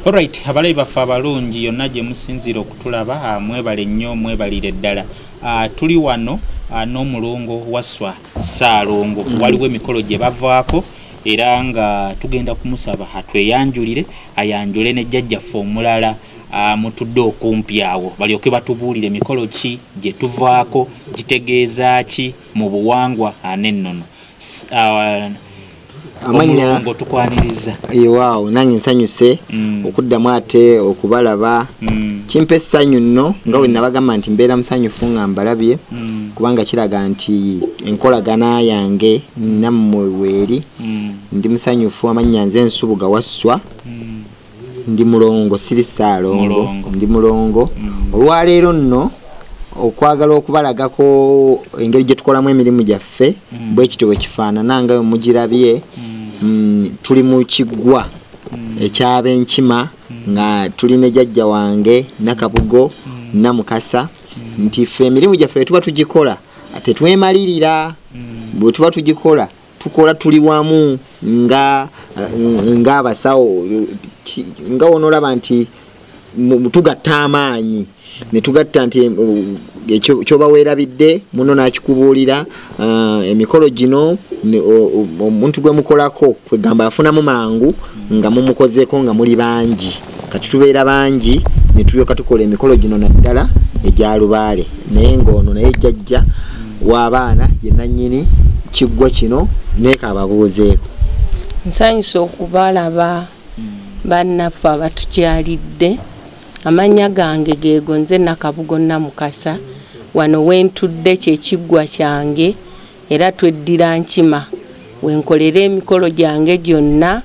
Alright, abalayi baffe abalungi yonna gye musinziira okutulaba mwebale nnyo mwebalire ddala. Tuli wano n'Omulongo Wasswa Ssaalongo waliwo emikolo gye bavaako era nga tugenda kumusaba atweyanjulire ayanjule ne jjajjaffe omulala mutudde okumpi awo balyoke batubuulire emikolo ki gye tuvaako kitegeeza ki mu buwangwa n'ennono. Amanya ngo tukwaniriza wow nange nsanyuse okuddamu ate okubalaba kimpe essanyu nno nga bwe nabagamba nti mbeera musanyufu nga mbalabye kubanga kiraga nti enkolagana yange nammwe weeri ndi musanyufu. Amanya nze Nsubuga Wasswa ndi Mulongo siri Ssaalongo ndi Mulongo. Olwaleero nno okwagala okubalagako engeri gye tukolamu emirimu gyaffe bwe kityo bwe kifaanana nga bwe mugirabye. Tuli mu kiggwa ekyabenkima nga tuli ne jjajja wange Nakabugo Namukasa nti ffe emirimu gyaffe tuba tugikola tetwemalirira. Bwe tuba tugikola tukola tuli wamu nga abasawo nga wonolaba nti tugatta amaanyi ne tugatta nti kyoba weerabidde muno n'akikubuulira emikolo gino omuntu gwe mukolako kwegamba afunamu mangu nga mumukozeeko nga muli bangi kati tubeera bangi ne tulyoka tukola emikolo gino naddala egya lubaale naye ng'ono naye jjajja w'abaana ye nannyini kiggwa kino neeka ababuuzeeko. Nsanyusa okubalaba bannaffe abatukyalidde. Amanya gange geego nze Nakabugo Namukasa wano wentudde kyekiggwa kyange era tweddira nkima wenkolera emikolo gyange gyonna.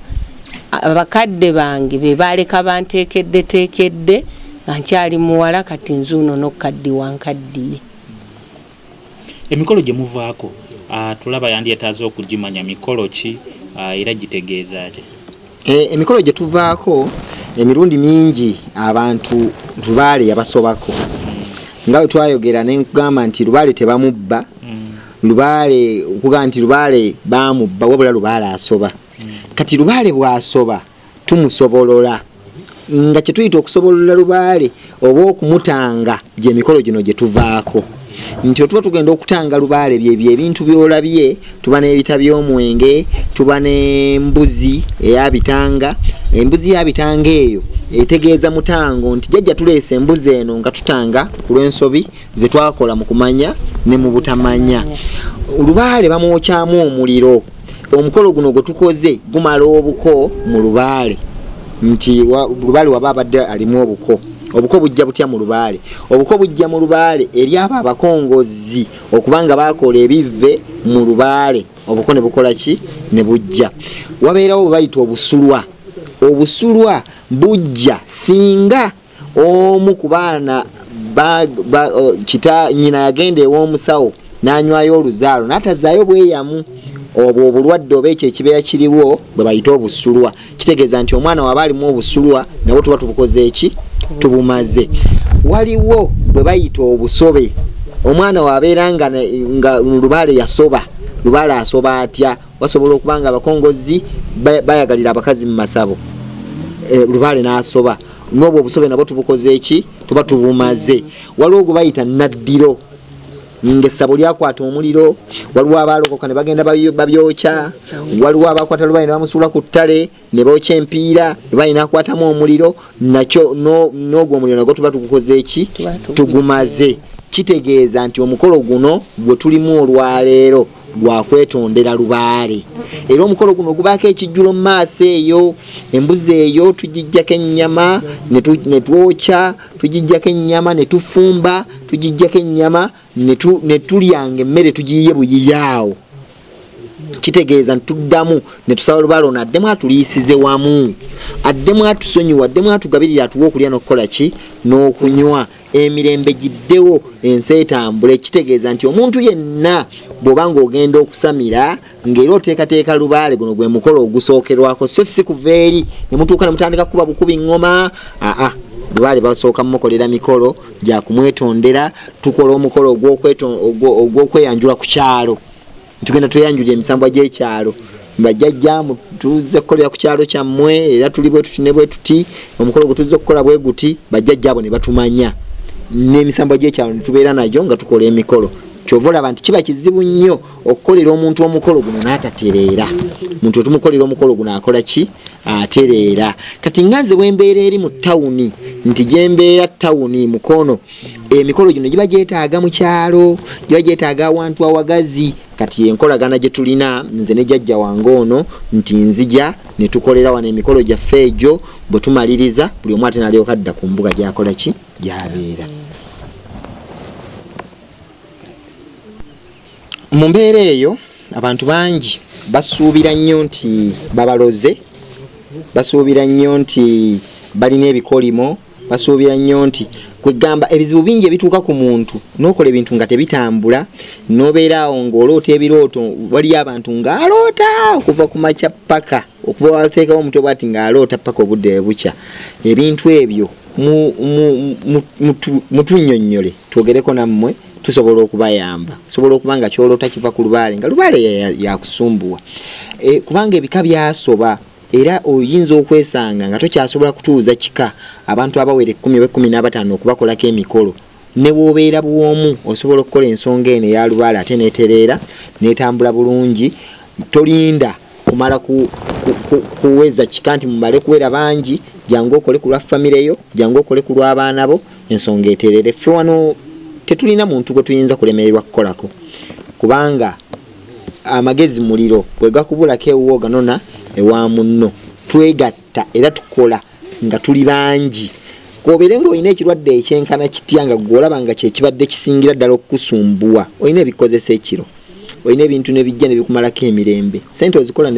Abakadde bange be baleka banteekedde nga nkyali muwala kati nzuuno n'okukaddi wankaddiye. Emikolo gye muvaako tulaba yandyetaaze okugimanya mikolo ki era gitegeeza ki? Emikolo gye tuvaako emirundi mingi abantu lubaale yabasobako nga bwe twayogera ne nkugamba nti lubaale tebamubba lubaale okuga nti lubaale bamubba wabula lubaale asoba. Kati lubaale bw'asoba tumusobolola nga kye tuyita okusobolola lubaale oba okumutanga gye mikolo gino gye tuvaako nti otuba tugenda okutanga lubaale bye ebintu byolabye. Tuba n'ebita by'omwenge, tuba n'embuzi eyabitanga. Embuzi yabitanga eyo etegeeza mutango nti jjajja tuleese embuzi eno nga tutanga ku lw'ensobi ze twakola mu kumanya ne mu butamanya. Olubaale bamwokyamu omuliro. Omukolo guno gwe tukoze gumala obuko mu lubaale nti lubaale waba abadde alimu obuko. Obuko bujja butya mu lubaale? Obuko bujja mu lubaale eri abo abakongozi okubanga bakola ebivve mu lubaale. Obuko ne bukola ki? Ne bujja. Wabeerawo bwe bayita obusulwa. Obusulwa bujja singa omu ku baana kita nyina yagenda ew'omusawo n'anywayo oluzaalo n'atazaayo bweyamu. Obwo obulwadde oba ekyo ekibeera kiriwo bwe bayita obusulwa. Kitegeeza nti omwana waba alimu obusulwa nabwo tuba tubukoze eki? Tubumaze. Waliwo bwe bayita obusobe. Omwana wabeera nga lubaale yasoba. Lubaale asoba atya? Wasobola okubanga abakongozi bayagalira abakazi mu masabo. Lubaale n'asoba. N'obwo obusobe nabwo tubukoze eki? Tuba tubumaze. Waliwo gwe bayita naddiro. Ng'essabo lyakwata omuliro. Waliwo abaalokoka ne bagenda babyokya. Waliwo abakwata lubaale ne bamusuula ku ttale ne bookya empiira lubaale n'akwatamu omuliro. Nakyo n'ogwo omuliro nagwo tuba tugukoze eki? Tugumaze. Kitegeeza nti omukolo guno gwe tulimu olwaleero gwa kwetondera lubaale. Era omukolo guno gubaako ekijjulo mu maaso eyo. Embuzi eyo tugijjako ennyama ne twokya, tugijjako ennyama ne tufumba, tugijjako ennyama ne tulyanga emmere tugiyiye buyiyaawo. Kitegeeza nti tuddamu ne tusaba lubaale ono addemu atuliisize wamu, addemu atusonyiwa, addemu atugabirira atuwe okulya n'okukola ki? N'okunywa. Emirembe giddewo ensi etambule. Kitegeeza nti omuntu yenna bw'obanga ogenda okusamira ng'era oteekateeka lubaale guno gwe mukolo ogusookerwako so si kuva eri ne mutuuka ne mutandika kuba bukubi ngoma. Lubaale basooka mumukolera mikolo gya kumwetondera. Tukola omukolo ogw'okweyanjula ku kyalo. Tugenda tweyanjulira emisambwa gy'ekyalo bajjajja tuze kukolera ku kyalo kyammwe era tuli bwe tuti ne bwe tuti omukolo gwe tuze okukola bwe guti bajjajja abo ne batumanya n'emisambo gy'ekyalo ne tubeera nagyo nga tukola emikolo kyova olaba nti kiba kizibu nnyo okukolera omuntu omukolo guno n'atatereera omuntu otumukolera omukolo guno akola ki atereera kati nganze bwembeera eri mu tawuni nti gyembeera tawuni mukono emikolo gino giba gyetaaga mu kyalo giba gyetaaga awantu awagazi kati enkolagana gye tulina nze ne jjajja wange ono nti nzija ne tukolera wano emikolo gyaffe egyo bwe tumaliriza buli omu ate nalyoka adda ku mbuga gyakola ki gyabeera mu mbeera eyo abantu bangi basuubira nnyo nti babaloze basuubira nnyo nti balina ebikolimo basuubira nnyo nti kwegamba ebizibu bingi ebituuka ku muntu n'okola ebintu nga tebitambula n'obeera awo ng'oloota ebirooto waliyo abantu ng'aloota okuva ku makya paka okuva wateekawo omutwe bwati ng'aloota paka obudde bukya ebintu ebyo mutunnyonnyole twogereko nammwe tusobola okubayamba sobola okuba nga kyoloota kiva ku lubaale nga lubaale yakusumbuwa kubanga ebika byasoba era oyinza okwesanga nga tokyasobola kutuuza kika abantu abawere 10 oba 15 okubakolako emikolo ne wobeera bwomu osobola okukola ensonga eno eya lubaale ate netereera netambula bulungi tolinda kumala kuweza kika nti mumale kuwera bangi jangu okole ku lwa famire yo jangu okole ku lw'abaana bo ensonga etereere ffe wano tetulina muntu gwe tuyinza kulemererwa kukolako kubanga amagezi muliro bwe gakubulako ewuwo ganona ewa munno twegatta era tukola nga tuli bangi kobeere nga olina ekirwadde ekyenkana kitya nga gwolaba nga kyekibadde kisingira ddala okukusumbuwa olina ebikozesa ekiro olina ebintu nebijja nebikumalako emirembe sente ozikola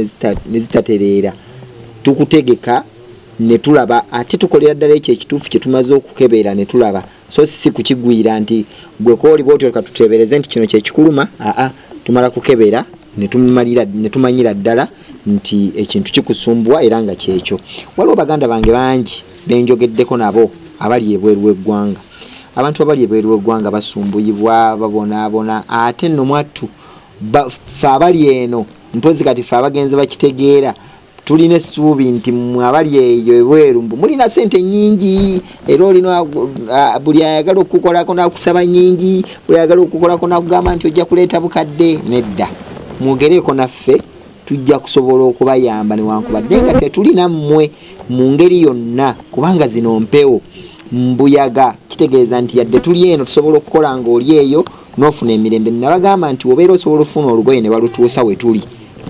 nezitatereera tukutegeka netulaba ate tukolera ddala ekyo ekituufu kyetumaze okukebeera netulaba so si kukigwira nti gwe kooli bwotyo katutebereze nti kino kyekikuluma tumala kukebera netumanyira ddala nti ekintu kikusumbuwa era nga kyekyo waliwo baganda bange bangi benjogeddeko nabo abali ebweru w'eggwanga abantu abali ebweru w'eggwanga basumbuyibwa babonaabona ate nno mwattu ffe abali eno mpozi kati ffe abagenzi bakitegeera tulina essuubi nti abali eyo ebweru mulina sente nyingi era olina buli ayagala okukolako nakusaba nyingi buli ayagala okukolako nakugamba nti ojja kuleeta bukadde nedda mwogereeko naffe tujja kusobola okubayamba newankubadde nga tetulina mmwe mu ngeri yonna kubanga zino mpewo mbuyaga kitegeeza nti yadde tuli eno tusobola okukola nga oli eyo n'ofuna emirembe nabagamba nti obeera osobola okufuna olugoye ne balutuusa we tuli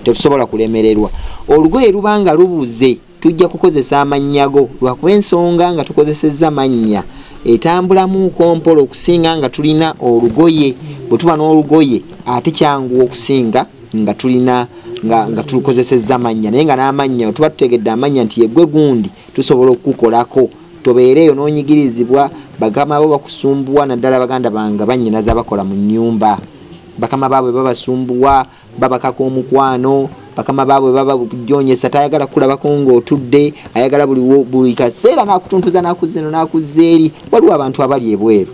tetusobola kulemererwa olugoye lubanga lubuze tujja kukozesa amanyago lwakuba ensonga nga tukozesezza mannya etambulamu kompola okusinga nga tulina olugoye bwe tuba n'olugoye ate kyangu okusinga nga tulina nga tukozesezza mannya naye nga n'amannya tuba tutegedde amanya nti yeggwe gundi tusobola okukukolako tobeereeyo n'onyigirizibwa bagama bo bakusumbuwa naddala baganda bange bannyinaza bakola mu nnyumba bakama baabwe babasumbuwa babakako omukwano bakama baabwe babajonyesa tayagala kulabako ng'otudde ayagala buli kaseera nakutuntuza nakuzeno nakuzeeri waliwo abantu abali ebweru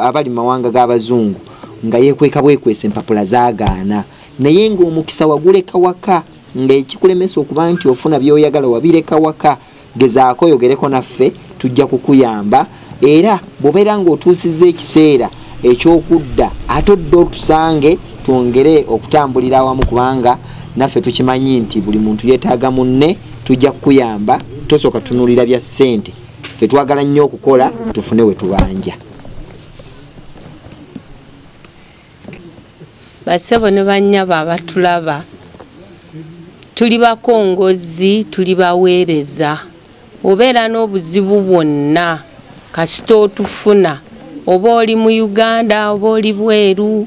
abali mawanga g'abazungu nga yekweka bwekwesa empapula zaagaana naye ng'omukisa waguleka waka ng'ekikulemesa okuba nti ofuna byoyagala wabireka waka gezaako yogereko naffe tujja kukuyamba era bw'obeera ng'otuusizza ekiseera ekyokudda ate odde otusange twongere okutambulira awamu kubanga naffe tukimanyi nti buli muntu yeetaaga munne tujja kukuyamba tosooka tunuulira bya ssente ffe twagala nnyo okukola tufune we tubanja basebo ne bannyabo abatulaba tuli bakongozi tuli baweereza obeera n'obuzibu bwonna kasita otufuna oba oli mu Uganda oba oli bweru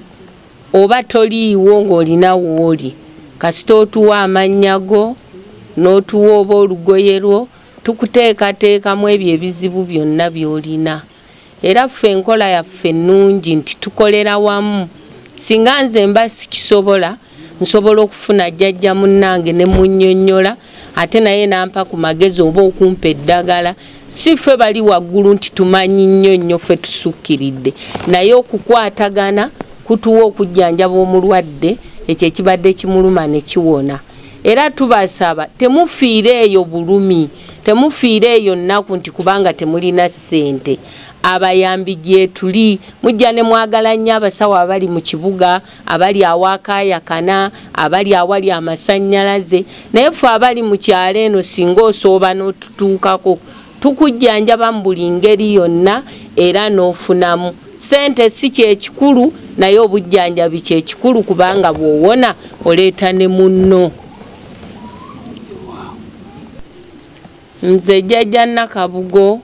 oba toliiwo ng'olina wooli kasita otuwa amanyago n'otuwa oba olugoye lwo tukuteekateekamu ebyo ebizibu byonna by'olina era ffe enkola yaffe nnungi nti tukolera wamu singa nze mba sikisobola nsobola okufuna jjajja munnange ne munnyonnyola ate naye nampa ku magezi oba okumpa eddagala si ffe bali waggulu nti tumanyi nnyo nnyo ffe tusukkiridde naye okukwatagana kutuwa okujjanjaba omulwadde ekyo ekibadde kimuluma ne kiwona era tubasaba temufiire eyo bulumi, temufiire eyo nnaku nti kubanga temulina ssente. Abayambi gye tuli, mujja ne mwagala nnyo abasawo abali mu kibuga, abali awakaayakana, abali awali amasannyalaze, naye ffe abali mu kyalo eno singa osooba n'otutuukako tukujjanjaba mu buli ngeri yonna era n'ofunamu. Ssente si kyekikulu naye obujjanjabi kyekikulu kubanga bw'owona oleeta ne munno. Nze jjajja Nakabugo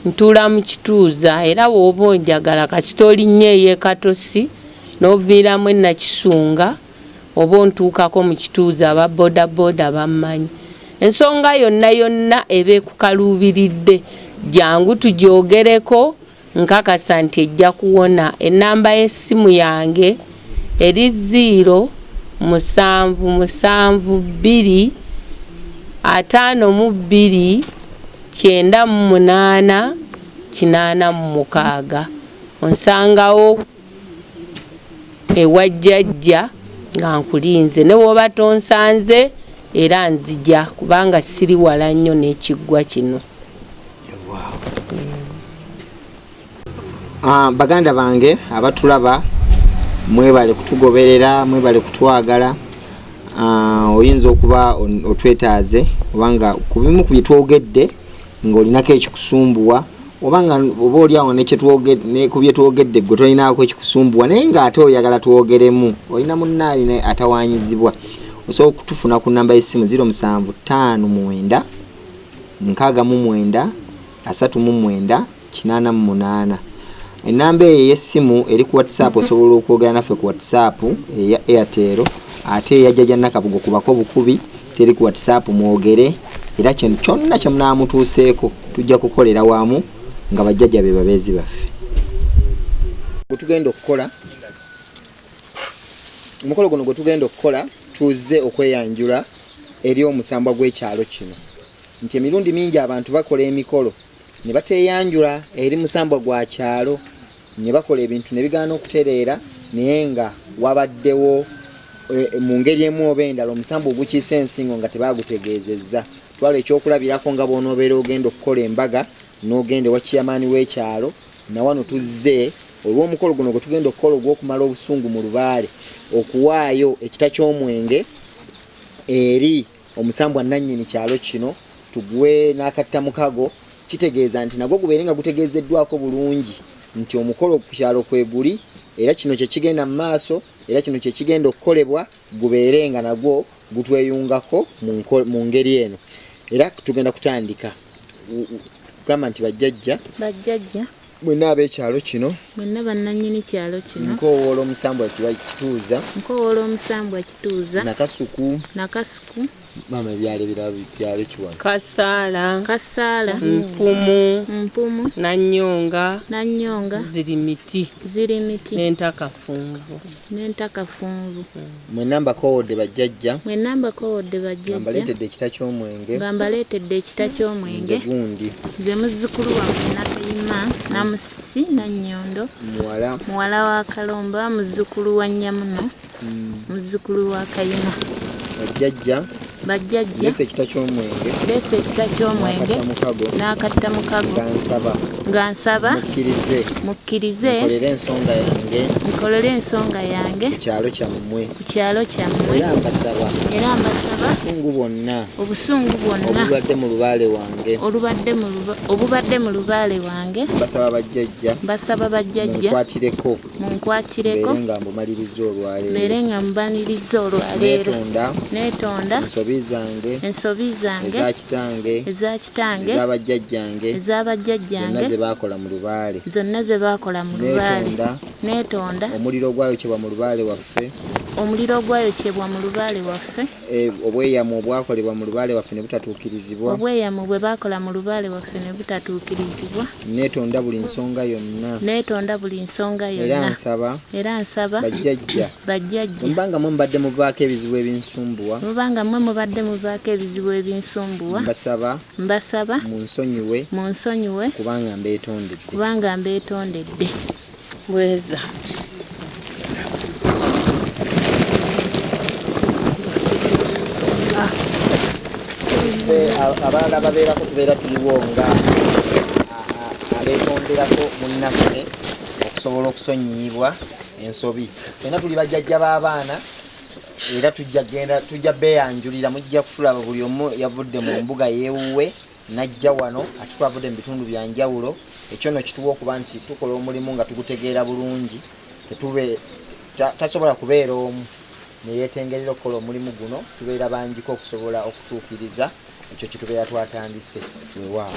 ntuula mu kituuza era bw'oba onjagala kasita olinnyo ey'ekatosi n'oviiramu Nakisunga oba ontuukako mu kituuza aba bodaboda bammanyi. Ensonga yonna yonna eba ekukaluubiridde jangu tugyogereko nkakasa nti ejja kuwona. Ennamba y'essimu yange eri 0772 52 98 86. Onsangawo ewa jjajja nga nkulinze, ne bw'oba tonsanze era nzija kubanga siri wala nnyo n'ekiggwa kino. Baganda bange abatulaba mwebale kutugoberera, mwebale kutwagala. Oyinza okuba otwetaaze obanga ku bimu ku byetwogedde ng'olinako ekikusumbuwa obanga oba oliawo ne ku byetwogedde gwe tolinaako ekikusumbuwa naye ng'ate oyagala twogeremu, olina munnaali atawaanyizibwa, osobola okutufuna ku nnamba y'essimu 0759 69 39 88. Ennamba eyo y'essimu eri ku WhatsApp, osobola okwogera naffe ku WhatsApp eya Airtel, ate eya Jjajja Nakabugo kubako bukubi teri ku WhatsApp mwogere, era kyonna kye munaamutuuseeko tujja kukolera wamu nga bajjajja be babeezi baffe. Tugenda okukola omukolo guno gwe tugenda okukola tuzze okweyanjula eri omusambwa gw'ekyalo kino, nti emirundi mingi abantu bakola emikolo ne bateeyanjula eri musambwa gwa kyalo, ne bakola ebintu ne bigaana okutereera, naye nga wabaddewo mu ngeri emu oba endala omusambwa ogukiisa ensingo nga tebagutegeezezza. Twala ekyokulabirako nga bw'onoobeera ogenda okukola embaga n'ogenda ewa kiyamaani w'ekyalo, na wano tuzze olw'omukolo guno gwe tugenda okukola ogw'okumala obusungu mu Lubaale, okuwaayo ekita ky'omwenge eri omusambwa nannyini kyalo kino, tuguwe n'akattamukago. Kitegeeza nti nagwo gubeere nga gutegeezeddwako bulungi nti omukolo ku kyalo kwe guli, era kino kye kigenda mu maaso, era kino kye kigenda okukolebwa, gubeere nga nagwo gutweyungako mu ngeri eno. Era tugenda kutandika kugamba nti bajjajja mwenna ab'ekyalo kino, mwenna bannannyini kyalo kino, nkowoola omusambwa kituuza, Nakasuku mama ebyalo byalo kiwano, Kasaala, Mpumu, Nanyonga, Zirimiti n'Entakafunvu. Mwenna mbakowodde bajjajja, mbaleetedde ekita ky'omwenge, gundi nze muzzukulu waffe Nakayima Namusi Nannyondo, muwala wa Kalomba, muzzukulu wa Nyamuno, muzzukulu wa Kayima. Bajjajja leesa ekita ky'omwenge n'akattamukago nga nsaba mukkirize nkolere ensonga yange ku kyalo kyammwe, era mbasaba obusungu bwonna obubadde mu lubaale wange, mbasaba bajjajja munkwatireko mbeere nga mbaniriza olwaleero, neetonda ensobi zange eza kitange zonna ze baakola mu Lubaale, neetonda omuliro ogwayokyebwa mu Lubaale waffe, obweyamu obwakolebwa mu Lubaale waffe ne butatuukirizibwa, bwe baakola mu Lubaale waffe ne butatuukirizibwa, neetonda buli nsonga yonna, era nsaba bajjajja mubanga mwe mubadde muvaako ebizibu ebinsumbuwa, mbasaba munsonyiwe kubanga mbeetondedde. Bweza abalala babeerako tubeera tuliwo nga abeetonderako munnaffe okusobola okusonyiyibwa ensobi. Fena tuli bajjajja b'abaana era tujja beeyanjulira, mujja kutulaba buli omu yavudde mu mbuga yeewuwe najja wano ate twavudde mu bitundu bya njawulo. Ekyo no kituwa okuba nti tukola omulimu nga tugutegeera bulungi, tasobola kubeera omu neyeetengerera okukola omulimu guno, tubeera bangiko okusobola okutuukiriza ekyo kye tubeera twatandise weewaawo.